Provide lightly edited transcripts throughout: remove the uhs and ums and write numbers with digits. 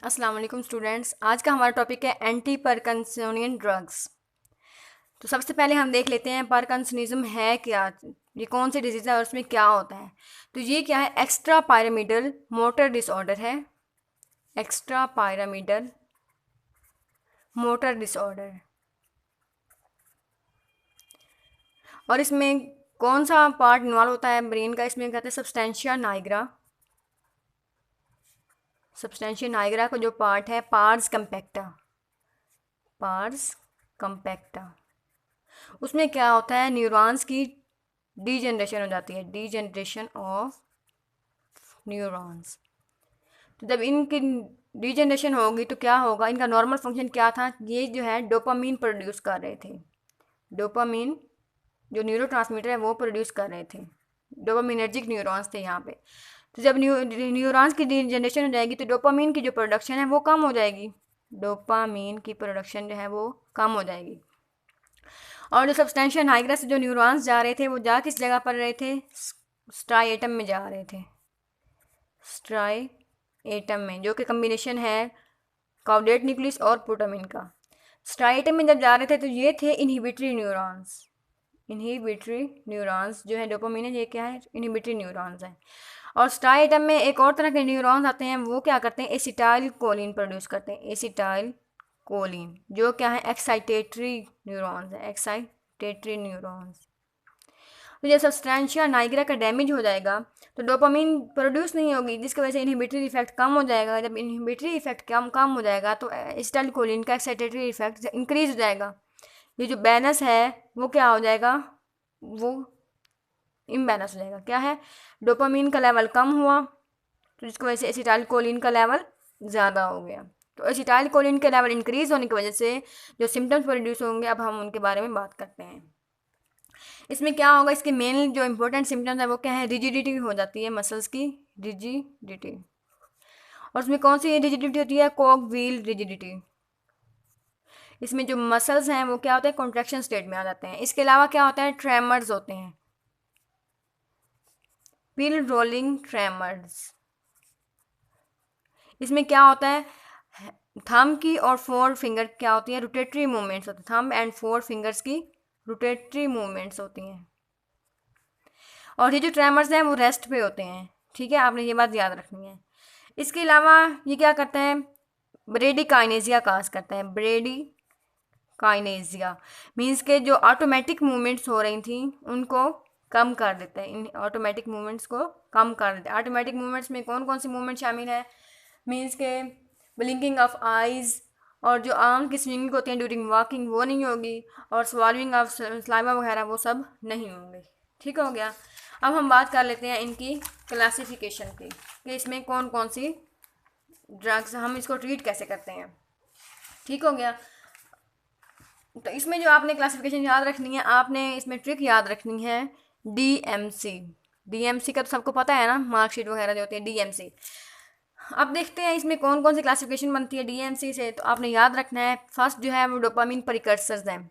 अस्सलाम वालेकुम स्टूडेंट्स। आज का हमारा टॉपिक है एंटी पार्किंसोनियन ड्रग्स। तो सबसे पहले हम देख लेते हैं पार्किंसनिज्म है क्या, ये कौन सी डिजीज़ है और उसमें क्या होता है। तो ये क्या है, एक्स्ट्रा पायरामिडल मोटर डिसऑर्डर है। Extra pyramidal motor disorder. और इसमें कौन सा पार्ट इन्वॉल्व होता है ब्रेन का, इसमें कहते हैं सब्सटेंशिया नाइग्रा। सब्सटेंशिया नाइग्रा का जो पार्ट है पार्स कंपैक्टा। पार्स कंपैक्टा, उसमें क्या होता है, न्यूरॉन्स की डीजनरेशन हो जाती है, डीजनरेशन ऑफ न्यूरॉन्स। तो जब इनकी डीजनरेशन होगी तो क्या होगा, इनका नॉर्मल फंक्शन क्या था, ये जो है डोपामीन प्रोड्यूस कर रहे थे। डोपामीन जो न्यूरोट्रांसमीटर है वो प्रोड्यूस कर रहे थे। डोपामिनर्जिक न्यूरॉन्स थे यहाँ पे। तो जब न्यूरॉन्स की डीजनरेशन हो जाएगी तो डोपामीन की जो प्रोडक्शन है वो कम हो जाएगी। डोपामीन की प्रोडक्शन जो है वो कम हो जाएगी। और जो सब्सटेंशियल नाइग्रा से जो न्यूरॉन्स जा रहे थे वो जा किस जगह पर रहे थे, स्ट्राइएटम में जा रहे थे। स्ट्राइएटम में, जो कि कम्बिनेशन है काउडेट न्यूक्लियस और प्रोटामिन का। स्ट्राइएटम में जब जा रहे थे तो ये थे इनहिबिटरी न्यूरॉन्स। इनहिबिटरी न्यूरॉन्स जो है डोपामिन है, ये क्या है, इनहिबिटरी न्यूरॉन्स हैं। और स्ट्राइएटम में एक और तरह के न्यूरॉन्स आते हैं, वो क्या करते हैं, एसिटाइल कोलिन प्रोड्यूस करते हैं। एसिटाइल कोलिन जो क्या है, एक्साइटेटरी न्यूरॉन्स है। Excitatory neurons. तो जब सब्सटेंशिया नाइग्रा का डैमेज हो जाएगा तो डोपामीन प्रोड्यूस नहीं होगी, जिसकी वजह से इनहिबिटरी इफेक्ट कम हो जाएगा। जब इनहिबिटरी इफेक्ट कम हो जाएगा तो एसिटाइल कोलिन का एक्साइटेटरी इफेक्ट इंक्रीज हो जाएगा। ये जो बैलेंस है वो क्या हो जाएगा, वो इम्बैलेंस हो जाएगा। क्या है, डोपामीन का लेवल कम हुआ तो जिसकी वजह से एसिटाइल कोलिन का लेवल ज़्यादा हो गया। तो एसिटाइल कोलिन के लेवल इंक्रीज होने की वजह से जो सिम्टम्स प्रोड्यूस होंगे, अब हम उनके बारे में बात करते हैं। इसमें क्या होगा, इसके मेन जो इंपॉर्टेंट सिम्टम्स है वो क्या है, रिजिडिटी हो जाती है मसल्स की, रिजिडिटी। और उसमें कौन सी रिजिडिटी होती है, कॉग व्हील रिजिडिटी। इसमें जो मसल्स हैं वो क्या होते हैं, कॉन्ट्रैक्शन स्टेट में आ जाते हैं। इसके अलावा क्या होता है, ट्रेमर्स होते हैं, पिल रोलिंग ट्रेमर्स। इसमें क्या होता है, थंब की और फोर फिंगर क्या होती है, रोटेटरी मूवमेंट्स होती हैं। थंब एंड फोर फिंगर्स की रोटेटरी मूवमेंट्स होती हैं। और ये जो ट्रेमर्स हैं वो रेस्ट पे होते हैं। ठीक है, आपने ये बात याद रखनी है। इसके अलावा ये क्या करते हैं, ब्रेडी काइनेजिया काज करता है। ब्रेडी काइनेजिया मीन्स के जो ऑटोमेटिक मूवमेंट्स हो रही थी उनको कम कर देते हैं। इन ऑटोमेटिक मूवमेंट्स को कम कर देते हैं। ऑटोमेटिक मूवमेंट्स में कौन कौन सी मूवमेंट शामिल है, मीन्स के ब्लिंकिंग ऑफ आइज़, और जो आर्म की स्विंगिंग होती है ड्यूरिंग वॉकिंग वो नहीं होगी, और स्वालविंग ऑफ स्लाइवा वगैरह वो सब नहीं होंगे। ठीक हो गया। अब हम बात कर लेते हैं इनकी क्लासिफिकेशन की, कि इसमें कौन कौन सी ड्रग्स, हम इसको ट्रीट कैसे करते हैं। ठीक हो गया। तो इसमें जो आपने क्लासिफिकेशन याद रखनी है, आपने इसमें ट्रिक याद रखनी है, डीएमसी। डीएमसी का तो सबको पता है ना, मार्कशीट वगैरह जो होती है डीएमसी। अब देखते हैं इसमें कौन कौन सी क्लासिफिकेशन बनती है डीएमसी से। तो आपने याद रखना है, फर्स्ट जो है वो डोपामीन प्रिकर्सर्स हैं।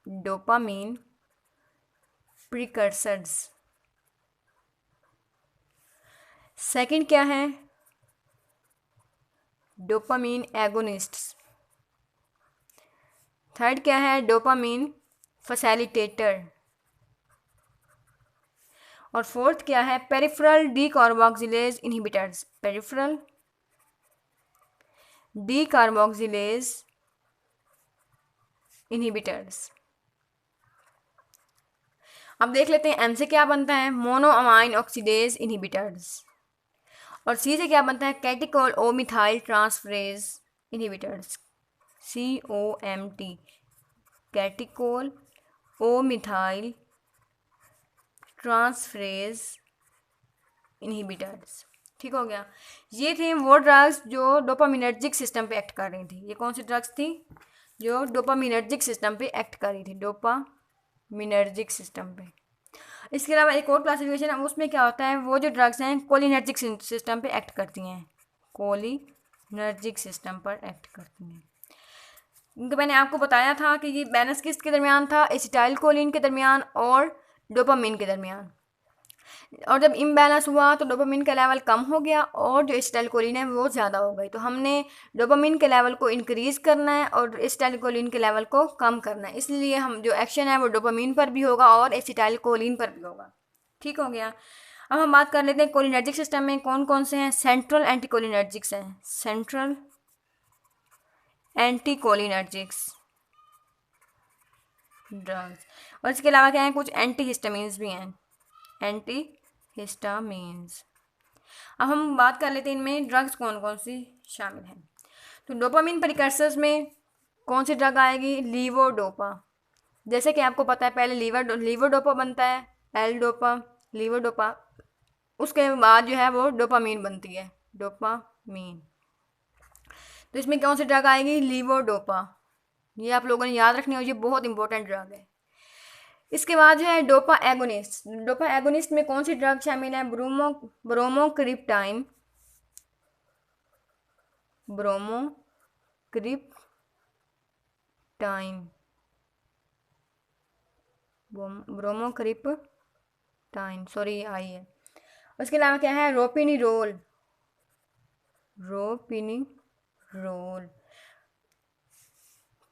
Dopamine precursors. सेकंड क्या है, डोपामीन एगोनिस्ट्स। थर्ड क्या है, डोपामीन फैसिलिटेटर। और फोर्थ क्या है, peripheral decarboxylase inhibitors. Peripheral decarboxylase inhibitors. अब देख लेते हैं एम से क्या बनता है, मोनोअमाइन ऑक्सीडेज इनहिबिटर्स। और सी से क्या बनता है, कैटिकोल ओ मिथाइल ट्रांसफरेज इनहिबिटर्स। COMT, कैटिकोल ओ मिथाइल ट्रांसफरेज इनहिबिटर्स। ठीक हो गया। ये थे वो ड्रग्स जो डोपामिनर्जिक सिस्टम पे एक्ट कर रही थी। ये कौन सी ड्रग्स थी, जो डोपामिनर्जिक सिस्टम पे एक्ट कर रही थी, डोपामिनर्जिक सिस्टम पे। इसके अलावा एक और क्लासिफिकेशन है, उसमें क्या होता है, वो जो ड्रग्स हैं कोलिनर्जिक सिस्टम पे एक्ट करती हैं। कोलिनर्जिक सिस्टम पर एक्ट करती हैं। तो मैंने आपको बताया था कि ये बैलेंस किसके दरमियान था, एसिटाइल कोलिन के दरमियान और डोपामिन के दरमियान। और जब इम्बैलेंस हुआ तो डोपामिन का लेवल कम हो गया और जो एसिटाइलकोलिन है वो ज़्यादा हो गई। तो हमने डोपामिन के लेवल को इंक्रीज़ करना है और एसिटाइलकोलिन के लेवल को कम करना है, इसलिए हम जो एक्शन है वो डोपामिन पर भी होगा और एसिटाइलकोलिन पर भी होगा। ठीक हो गया। अब हम बात कर लेते हैं कोलिनर्जिक सिस्टम में कौन कौन से हैं। सेंट्रल एंटीकोलिनर्जिक्स हैं, सेंट्रल एंटीकोलिनर्जिक्स ड्रग्स। और इसके अलावा क्या है, कुछ एंटीहिस्टामिन्स भी हैं, एंटीहिस्टामिन्स। अब हम बात कर लेते हैं इनमें ड्रग्स कौन कौन सी शामिल हैं। तो डोपामिन प्रिकर्सर्स में कौन सी ड्रग आएगी, लीवोडोपा। जैसे कि आपको पता है पहले लीवोडोपा बनता है, एल डोपा, लीवोडोपा, उसके बाद जो है वो डोपामीन बनती है, डोपामीन। तो इसमें कौन सी ड्रग आएगी, लीवोडोपा। ये आप लोगों ने याद रखनी हो, ये बहुत इंपॉर्टेंट ड्रग है। इसके बाद जो है डोपा एगोनिस्ट। डोपा एगोनिस्ट में कौन सी ड्रग शामिल है, ब्रोमोक्रिप्टाइन, ब्रोमोक्रिप्टाइन, सॉरी आई है। उसके अलावा क्या है, रोपिनिरोल,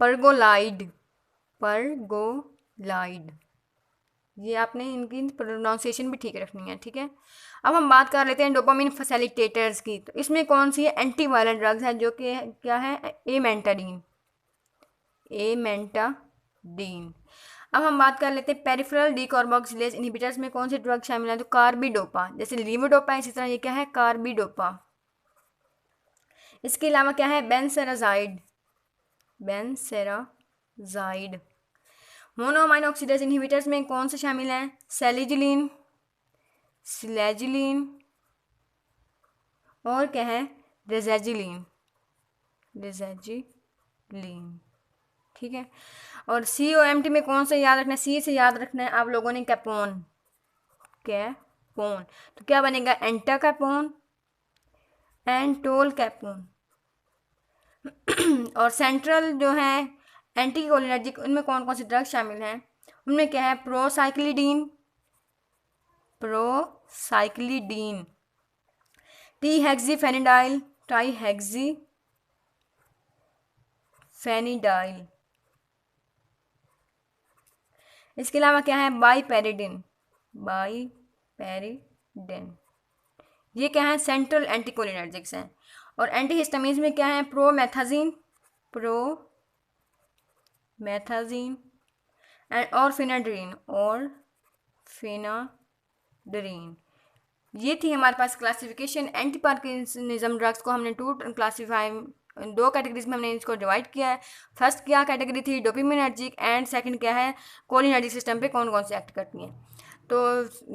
परगोलाइड, ये आपने इनकी प्रोनाउंसिएशन भी ठीक रखनी है, ठीक है। अब हम बात कर लेते हैं डोपामिन फैसिलिटेटर्स की। तो इसमें कौन सी है, एंटीवायलेंट ड्रग्स है, जो कि क्या है, एमेंटाडीन। अब हम बात कर लेते हैं पेरिफेरल डीकार्बोक्सिलेज इनहिबिटर्स में कौन सी ड्रग शामिल है, तो कार्बिडोपा। जैसे लीवोडोपा इसी तरह ये क्या है, कार्बिडोपा। इसके अलावा क्या है, बेंसेराजाइड। मोनोअमाइन ऑक्सीडेज इनहिबिटर्स में कौन से शामिल हैं, सिलेजिलिन और क्या है, रेजाजिलिन, ठीक है। और COMT में कौन सा याद रखना है, सी से याद रखना है आप लोगों ने, कैपोन। तो क्या बनेगा, एंटा कैपोन, एंटोल कैपोन। और सेंट्रल जो है एंटीकोलिनर्जिक, उनमें कौन कौन सी ड्रग शामिल हैं, उनमें क्या है, प्रोसाइक्लिडीन, टीहेक्सीफेनिडाइल, इसके अलावा क्या है, बाईपेरिडिन। ये क्या है, सेंट्रल एंटीकोलिनर्जिक्स हैं। और एंटीहिस्टामिन्स में क्या है, प्रोमेथाजीन और फिनाड्रीन। ये थी हमारे पास क्लासिफिकेशन। एंटी पार्किंसनिज्म ड्रग्स को हमने दो कैटेगरीज में हमने इसको डिवाइड किया है। फर्स्ट क्या कैटेगरी थी, डोपामिनर्जिक, एंड सेकंड क्या है, कोलिनर्जिक सिस्टम पे कौन कौन से एक्ट करती हैं। तो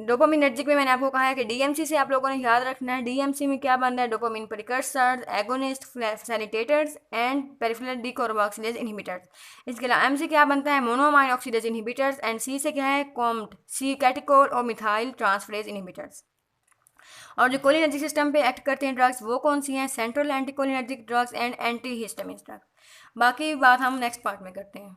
डोपामिनर्जिक में मैंने आपको कहा है कि DMC से आप लोगों ने याद रखना है। DMC में क्या बनता है, dopamine precursors, agonist, facilitators and peripheral decarboxylase inhibitors. इसके अलावा M से क्या बनता है, monoamine oxidase inhibitors, and C से क्या है, कैटिकोल और मिथाइल ट्रांसफरेज इनहिबिटर्स। और जो कोलिनर्जिक सिस्टम पे एक्ट करते हैं ड्रग्स वो कौन सी हैं, central anticholinergic drugs and antihistamine drugs. बाकी बात हम नेक्स्ट पार्ट में करते हैं।